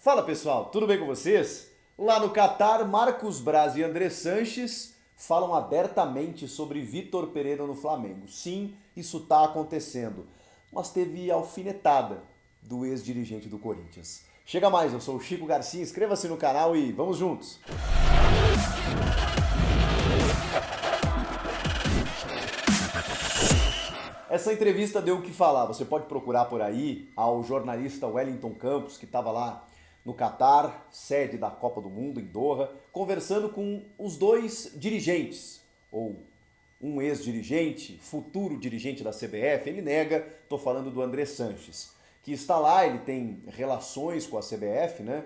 Fala pessoal, tudo bem com vocês? Lá no Catar, Marcos Braz e André Sanches falam abertamente sobre Vitor Pereira no Flamengo. Sim, isso está acontecendo, mas teve alfinetada do ex-dirigente do Corinthians. Chega mais, eu sou o Chico Garcia, inscreva-se no canal e vamos juntos! Essa entrevista deu o que falar, você pode procurar por aí ao jornalista Wellington Campos, que estava lá no Catar, sede da Copa do Mundo, em Doha, conversando com os dois dirigentes, ou um ex-dirigente, futuro dirigente da CBF, ele nega, estou falando do André Sanches, que está lá, ele tem relações com a CBF, né,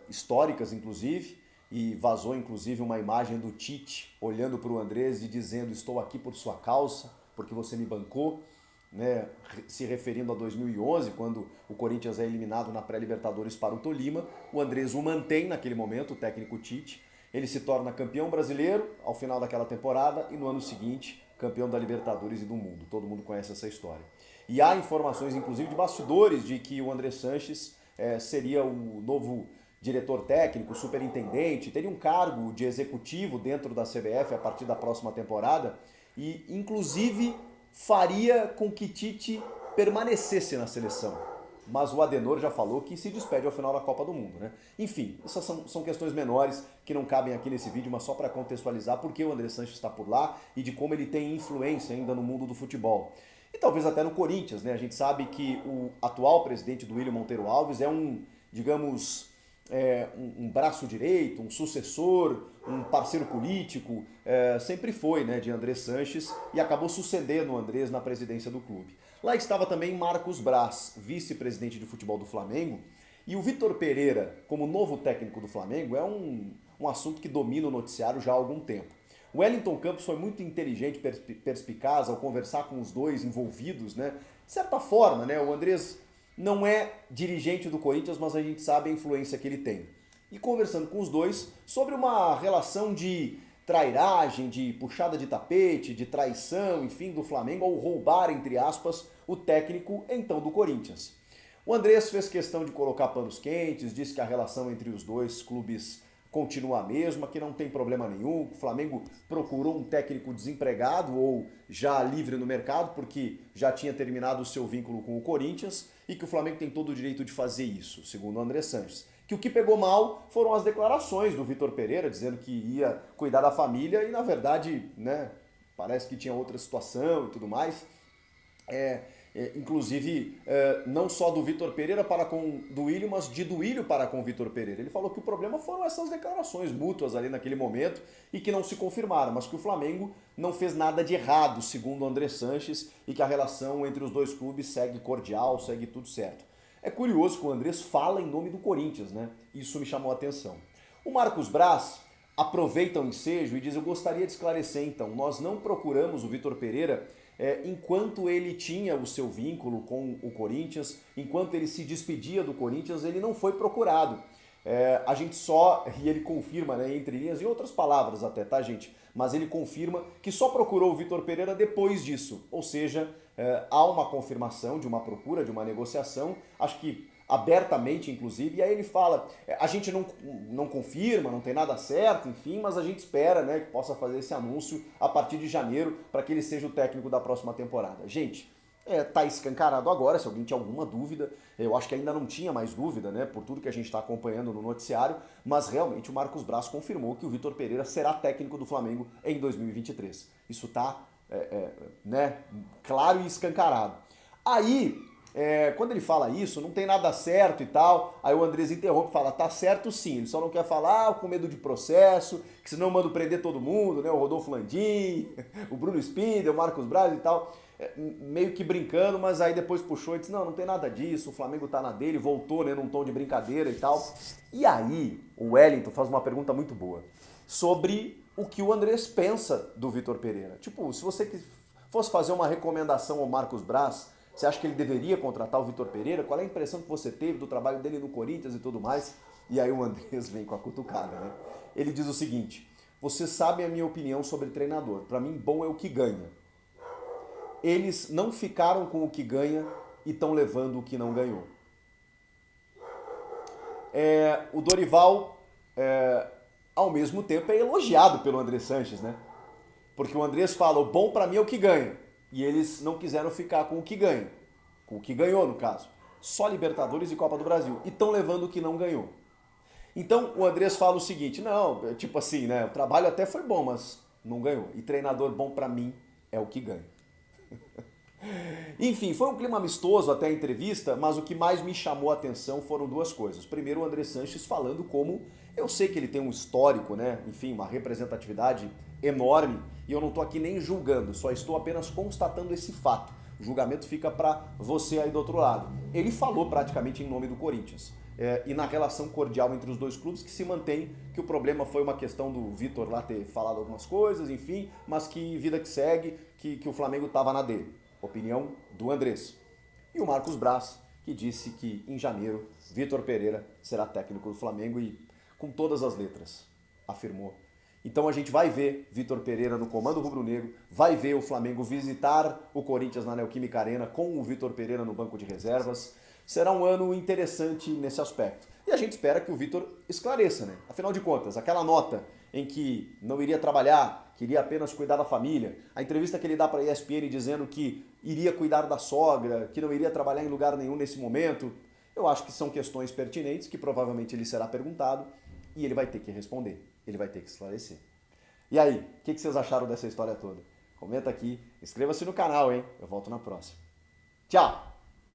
históricas inclusive, e vazou inclusive uma imagem do Tite olhando para o Andrés e dizendo: estou aqui por sua causa, porque você me bancou, né, se referindo a 2011, quando o Corinthians é eliminado na pré-Libertadores para o Tolima. O Andrés o mantém naquele momento, o técnico Tite, ele se torna campeão brasileiro ao final daquela temporada e no ano seguinte campeão da Libertadores e do mundo. Todo mundo conhece essa história. E há informações, inclusive, de bastidores de que o André Sanches seria o novo diretor técnico, superintendente, teria um cargo de executivo dentro da CBF a partir da próxima temporada e, inclusive, faria com que Tite permanecesse na seleção. Mas o Adenor já falou que se despede ao final da Copa do Mundo, né? Enfim, essas são questões menores que não cabem aqui nesse vídeo, mas só para contextualizar porque o André Sanches está por lá e de como ele tem influência ainda no mundo do futebol. E talvez até no Corinthians, né? A gente sabe que o atual presidente do Willian Monteiro Alves é digamos, um braço direito, um sucessor, um parceiro político, sempre foi, né, de André Sanches e acabou sucedendo o Andrés na presidência do clube. Lá estava também Marcos Braz, vice-presidente de futebol do Flamengo, e o Vitor Pereira, como novo técnico do Flamengo, é um assunto que domina o noticiário já há algum tempo. O Wellington Campos foi muito inteligente, perspicaz ao conversar com os dois envolvidos, né? De certa forma, né, o Andrés não é dirigente do Corinthians, mas a gente sabe a influência que ele tem. E conversando com os dois sobre uma relação de trairagem, de puxada de tapete, de traição, enfim, do Flamengo ao roubar, entre aspas, o técnico então do Corinthians. O Andrés fez questão de colocar panos quentes, disse que a relação entre os dois clubes continua a mesma, que não tem problema nenhum. O Flamengo procurou um técnico desempregado ou já livre no mercado, porque já tinha terminado o seu vínculo com o Corinthians, e que o Flamengo tem todo o direito de fazer isso, segundo o André Sanches. Que o que pegou mal foram as declarações do Vitor Pereira, dizendo que ia cuidar da família e, na verdade, né, parece que tinha outra situação e tudo mais. Inclusive, não só do Vitor Pereira para com do Willian, mas de do Willian para com o Vitor Pereira. Ele falou que o problema foram essas declarações mútuas ali naquele momento e que não se confirmaram, mas que o Flamengo não fez nada de errado, segundo o André Sanches, e que a relação entre os dois clubes segue cordial, segue tudo certo. É curioso que o Andrés fala em nome do Corinthians, né? Isso me chamou a atenção. O Marcos Braz aproveita o ensejo e diz: eu gostaria de esclarecer então, nós não procuramos o Vitor Pereira enquanto ele tinha o seu vínculo com o Corinthians, enquanto ele se despedia do Corinthians, ele não foi procurado. A gente só, e ele confirma, né, entre linhas, em outras palavras até, tá, gente? Mas ele confirma que só procurou o Vitor Pereira depois disso. Ou seja, há uma confirmação de uma procura, de uma negociação, acho que abertamente, inclusive, e aí ele fala: a gente não confirma, não tem nada certo, enfim, mas a gente espera, né, que possa fazer esse anúncio a partir de janeiro para que ele seja o técnico da próxima temporada. Gente, tá escancarado agora, se alguém tinha alguma dúvida, eu acho que ainda não tinha mais dúvida, né, por tudo que a gente está acompanhando no noticiário, mas realmente o Marcos Braz confirmou que o Vitor Pereira será técnico do Flamengo em 2023. Isso tá, né, claro e escancarado. Aí, quando ele fala isso, não tem nada certo e tal, aí o Andrés interrompe e fala: tá certo sim, ele só não quer falar com medo de processo, que senão manda prender todo mundo, né, o Rodolfo Landim, o Bruno Spindel, o Marcos Braz e tal, meio que brincando, mas aí depois puxou e disse: não tem nada disso, o Flamengo tá na dele, voltou, né, num tom de brincadeira e tal. E aí o Wellington faz uma pergunta muito boa sobre o que o Andrés pensa do Vitor Pereira. Tipo, se você fosse fazer uma recomendação ao Marcos Braz, você acha que ele deveria contratar o Vitor Pereira? Qual é a impressão que você teve do trabalho dele no Corinthians e tudo mais? E aí o Andrés vem com a cutucada, né? Ele diz o seguinte: vocês sabem a minha opinião sobre treinador. Para mim, bom é o que ganha. Eles não ficaram com o que ganha e estão levando o que não ganhou. o Dorival, ao mesmo tempo, é elogiado pelo André Sanches, né? Porque o Andrés fala, o bom pra mim é o que ganha. E eles não quiseram ficar com o que ganha. Com o que ganhou, no caso. Só Libertadores e Copa do Brasil. E estão levando o que não ganhou. Então o Andrés fala o seguinte, não, tipo assim, né? O trabalho até foi bom, mas não ganhou. E treinador bom pra mim é o que ganha. Enfim, foi um clima amistoso até a entrevista, mas o que mais me chamou a atenção foram duas coisas. Primeiro, o André Sanches falando como eu sei que ele tem um histórico, né? Enfim, uma representatividade enorme, e eu não estou aqui nem julgando, só estou apenas constatando esse fato. O julgamento fica para você aí do outro lado. Ele falou praticamente em nome do Corinthians. E na relação cordial entre os dois clubes que se mantém que o problema foi uma questão do Vitor lá ter falado algumas coisas, enfim, mas que vida que segue, que o Flamengo estava na dele. Opinião do Andrés. E o Marcos Braz, que disse que em janeiro Vitor Pereira será técnico do Flamengo e com todas as letras, afirmou. Então a gente vai ver Vitor Pereira no comando rubro-negro, vai ver o Flamengo visitar o Corinthians na Neoquímica Arena com o Vitor Pereira no banco de reservas. Será um ano interessante nesse aspecto. E a gente espera que o Vitor esclareça, né? Afinal de contas, aquela nota em que não iria trabalhar, queria apenas cuidar da família, a entrevista que ele dá para a ESPN dizendo que iria cuidar da sogra, que não iria trabalhar em lugar nenhum nesse momento, eu acho que são questões pertinentes que provavelmente ele será perguntado e ele vai ter que responder, ele vai ter que esclarecer. E aí, o que vocês acharam dessa história toda? Comenta aqui, inscreva-se no canal, hein? Eu volto na próxima. Tchau!